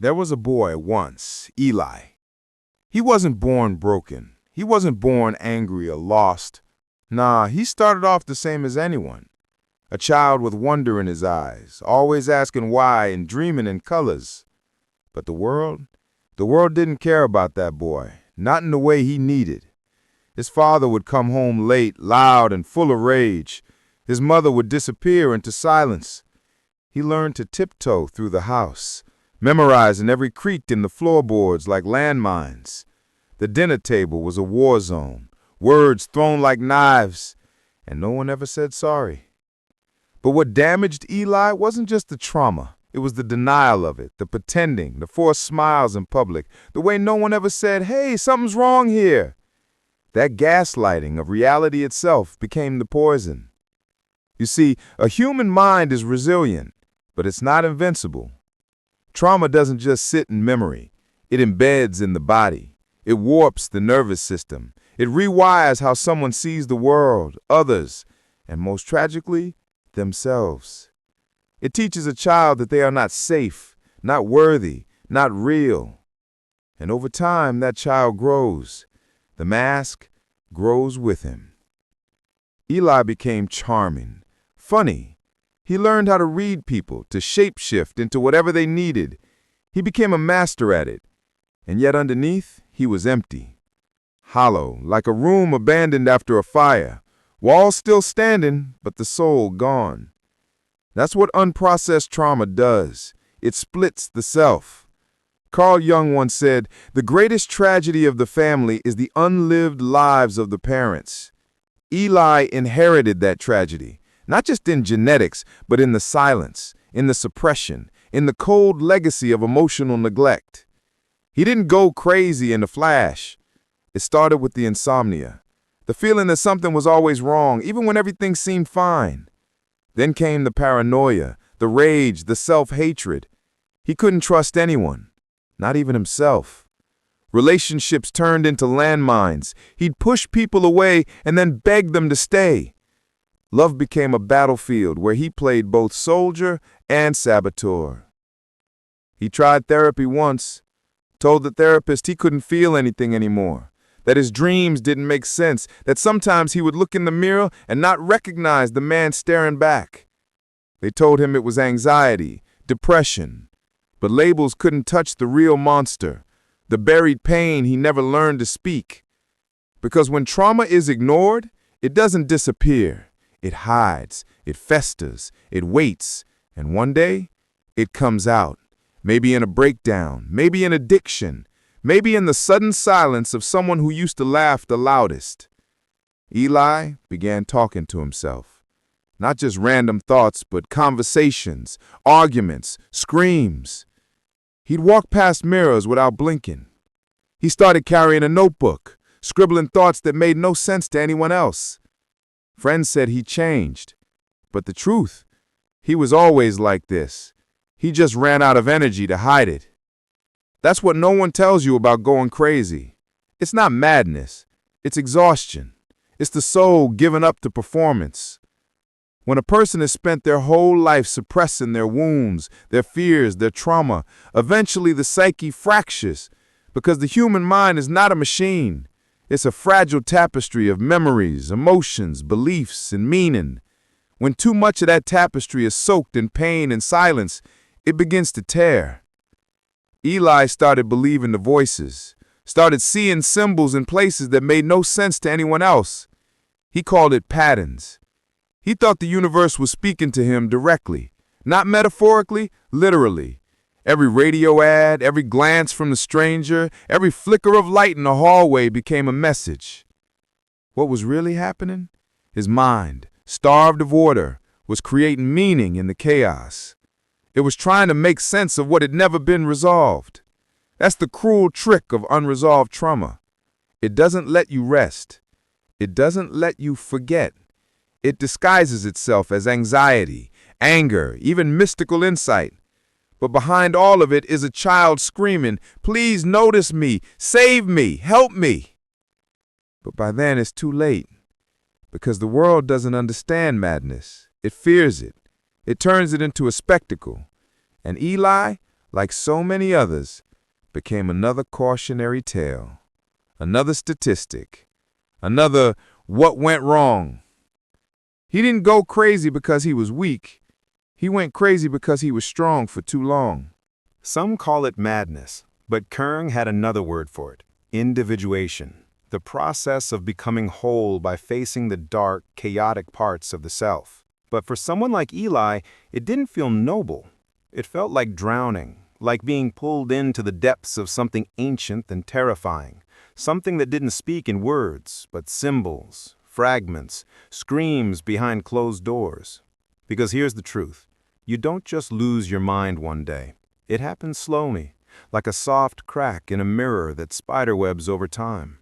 There was a boy once, Eli. He wasn't born broken. He wasn't born angry or lost. Nah, he started off the same as anyone. A child with wonder in his eyes, always asking why and dreaming in colors. But the world didn't care about that boy, not in the way he needed. His father would come home late, loud and full of rage. His mother would disappear into silence. He learned to tiptoe through the house, memorizing every creak in the floorboards like landmines. The dinner table was a war zone, words thrown like knives, and no one ever said sorry. But what damaged Eli wasn't just the trauma. It was the denial of it, the pretending, the forced smiles in public, the way no one ever said, "Hey, something's wrong here." That gaslighting of reality itself became the poison. You see, a human mind is resilient, but it's not invincible. Trauma doesn't just sit in memory. It embeds in the body. It warps the nervous system. It rewires how someone sees the world, others, and most tragically, themselves. It teaches a child that they are not safe, not worthy, not real. And over time, that child grows. The mask grows with him. Eli became charming, funny. He learned how to read people, to shapeshift into whatever they needed. He became a master at it. And yet underneath, he was empty. Hollow, like a room abandoned after a fire. Walls still standing, but the soul gone. That's what unprocessed trauma does. It splits the self. Carl Jung once said, "The greatest tragedy of the family is the unlived lives of the parents." Eli inherited that tragedy, not just in genetics, but in the silence, in the suppression, in the cold legacy of emotional neglect. He didn't go crazy in a flash. It started with the insomnia, the feeling that something was always wrong, even when everything seemed fine. Then came the paranoia, the rage, the self-hatred. He couldn't trust anyone, not even himself. Relationships turned into landmines. He'd push people away and then beg them to stay. Love became a battlefield where he played both soldier and saboteur. He tried therapy once, told the therapist he couldn't feel anything anymore, that his dreams didn't make sense, that sometimes he would look in the mirror and not recognize the man staring back. They told him it was anxiety, depression, but labels couldn't touch the real monster, the buried pain he never learned to speak. Because when trauma is ignored, it doesn't disappear. It hides, it festers, it waits, and one day, it comes out. Maybe in a breakdown, maybe in addiction, maybe in the sudden silence of someone who used to laugh the loudest. Eli began talking to himself. Not just random thoughts, but conversations, arguments, screams. He'd walk past mirrors without blinking. He started carrying a notebook, scribbling thoughts that made no sense to anyone else. Friends said he changed, but the truth, he was always like this. He just ran out of energy to hide it. That's what no one tells you about going crazy. It's not madness. It's exhaustion. It's the soul given up to performance. When a person has spent their whole life suppressing their wounds, their fears, their trauma, eventually the psyche fractures because the human mind is not a machine. It's a fragile tapestry of memories, emotions, beliefs, and meaning. When too much of that tapestry is soaked in pain and silence, it begins to tear. Eli started believing the voices, started seeing symbols in places that made no sense to anyone else. He called it patterns. He thought the universe was speaking to him directly, not metaphorically, literally. Every radio ad, every glance from the stranger, every flicker of light in the hallway became a message. What was really happening? His mind, starved of order, was creating meaning in the chaos. It was trying to make sense of what had never been resolved. That's the cruel trick of unresolved trauma. It doesn't let you rest. It doesn't let you forget. It disguises itself as anxiety, anger, even mystical insight. But behind all of it is a child screaming, "Please notice me, save me, help me." But by then it's too late, because the world doesn't understand madness. It fears it. It turns it into a spectacle. And Eli, like so many others, became another cautionary tale, another statistic, another what went wrong. He didn't go crazy because he was weak. He went crazy because he was strong for too long. Some call it madness, but Jung had another word for it: individuation, the process of becoming whole by facing the dark, chaotic parts of the self. But for someone like Eli, it didn't feel noble. It felt like drowning, like being pulled into the depths of something ancient and terrifying, something that didn't speak in words, but symbols, fragments, screams behind closed doors. Because here's the truth: you don't just lose your mind one day. It happens slowly, like a soft crack in a mirror that spiderwebs over time.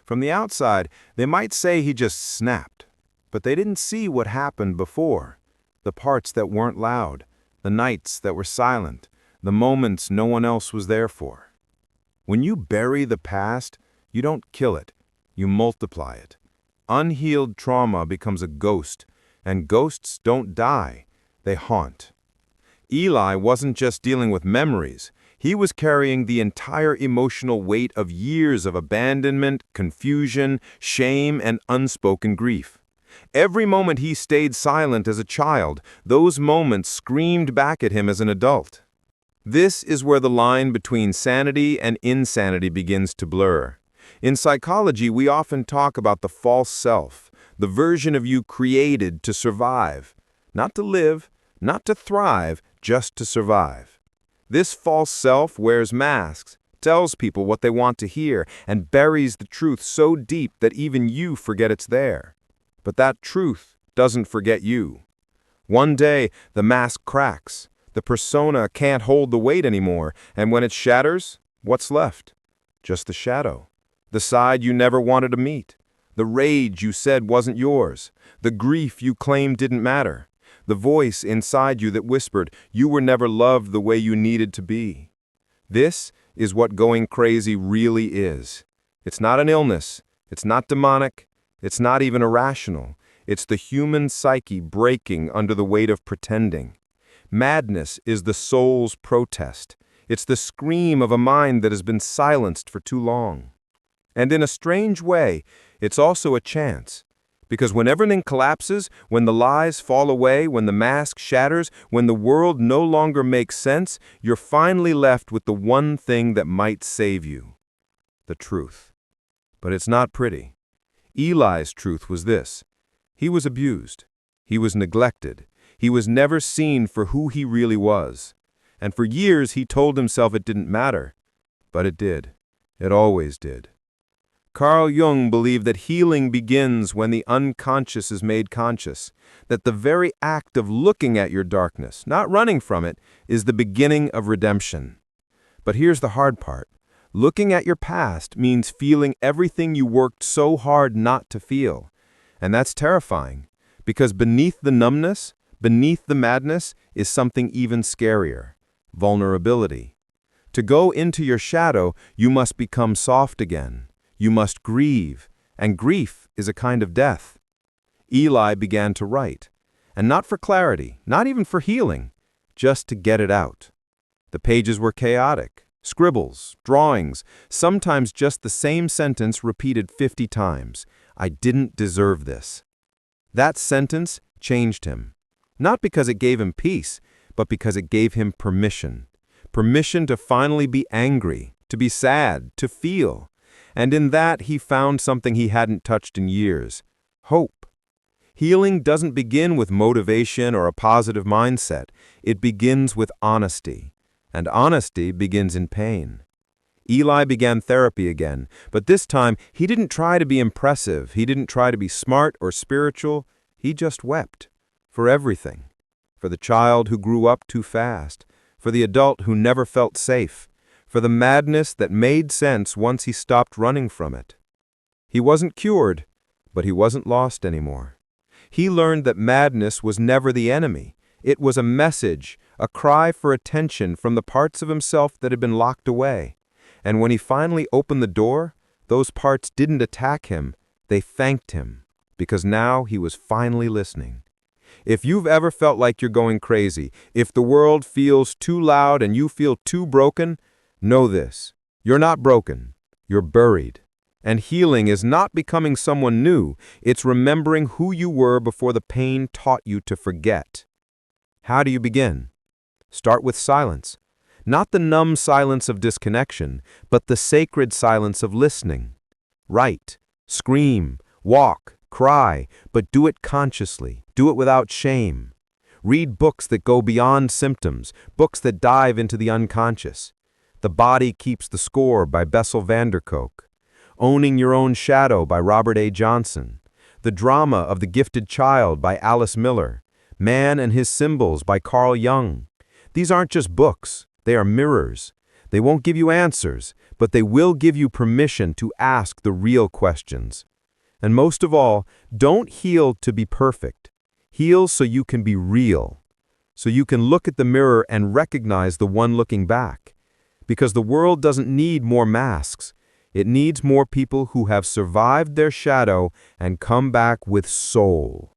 From the outside, they might say he just snapped, but they didn't see what happened before. The parts that weren't loud, the nights that were silent, the moments no one else was there for. When you bury the past, you don't kill it, you multiply it. Unhealed trauma becomes a ghost, and ghosts don't die, they haunt. Eli wasn't just dealing with memories. He was carrying the entire emotional weight of years of abandonment, confusion, shame, and unspoken grief. Every moment he stayed silent as a child, those moments screamed back at him as an adult. This is where the line between sanity and insanity begins to blur. In psychology, we often talk about the false self, the version of you created to survive. Not to live, not to thrive, just to survive. This false self wears masks, tells people what they want to hear, and buries the truth so deep that even you forget it's there. But that truth doesn't forget you. One day, the mask cracks. The persona can't hold the weight anymore, and when it shatters, what's left? Just the shadow. The side you never wanted to meet. The rage you said wasn't yours. The grief you claimed didn't matter. The voice inside you that whispered you were never loved the way you needed to be. This is what going crazy really is. It's not an illness. It's not demonic. It's not even irrational. It's the human psyche breaking under the weight of pretending. Madness is the soul's protest. It's the scream of a mind that has been silenced for too long. And in a strange way, it's also a chance. Because when everything collapses, when the lies fall away, when the mask shatters, when the world no longer makes sense, you're finally left with the one thing that might save you: the truth. But it's not pretty. Eli's truth was this: he was abused. He was neglected. He was never seen for who he really was. And for years he told himself it didn't matter. But it did. It always did. Carl Jung believed that healing begins when the unconscious is made conscious, that the very act of looking at your darkness, not running from it, is the beginning of redemption. But here's the hard part. Looking at your past means feeling everything you worked so hard not to feel. And that's terrifying, because beneath the numbness, beneath the madness, is something even scarier: vulnerability. To go into your shadow, you must become soft again. You must grieve, and grief is a kind of death. Eli began to write, and not for clarity, not even for healing, just to get it out. The pages were chaotic, scribbles, drawings, sometimes just the same sentence repeated 50 times. I didn't deserve this. That sentence changed him, not because it gave him peace, but because it gave him permission. Permission to finally be angry, to be sad, to feel. And in that, he found something he hadn't touched in years: hope. Healing doesn't begin with motivation or a positive mindset. It begins with honesty. And honesty begins in pain. Eli began therapy again, but this time, he didn't try to be impressive. He didn't try to be smart or spiritual. He just wept. For everything. For the child who grew up too fast. For the adult who never felt safe. For the madness that made sense once he stopped running from it. He wasn't cured, but he wasn't lost anymore. He learned that madness was never the enemy. It was a message, a cry for attention from the parts of himself that had been locked away. And when he finally opened the door, those parts didn't attack him, they thanked him, because now he was finally listening. If you've ever felt like you're going crazy, if the world feels too loud and you feel too broken, know this. You're not broken. You're buried. And healing is not becoming someone new. It's remembering who you were before the pain taught you to forget. How do you begin? Start with silence. Not the numb silence of disconnection, but the sacred silence of listening. Write, scream, walk, cry, but do it consciously. Do it without shame. Read books that go beyond symptoms, books that dive into the unconscious. The Body Keeps the Score by Bessel van der Kolk. Owning Your Own Shadow by Robert A. Johnson. The Drama of the Gifted Child by Alice Miller. Man and His Symbols by Carl Jung. These aren't just books, they are mirrors. They won't give you answers, but they will give you permission to ask the real questions. And most of all, don't heal to be perfect. Heal so you can be real. So you can look at the mirror and recognize the one looking back. Because the world doesn't need more masks. It needs more people who have survived their shadow and come back with soul.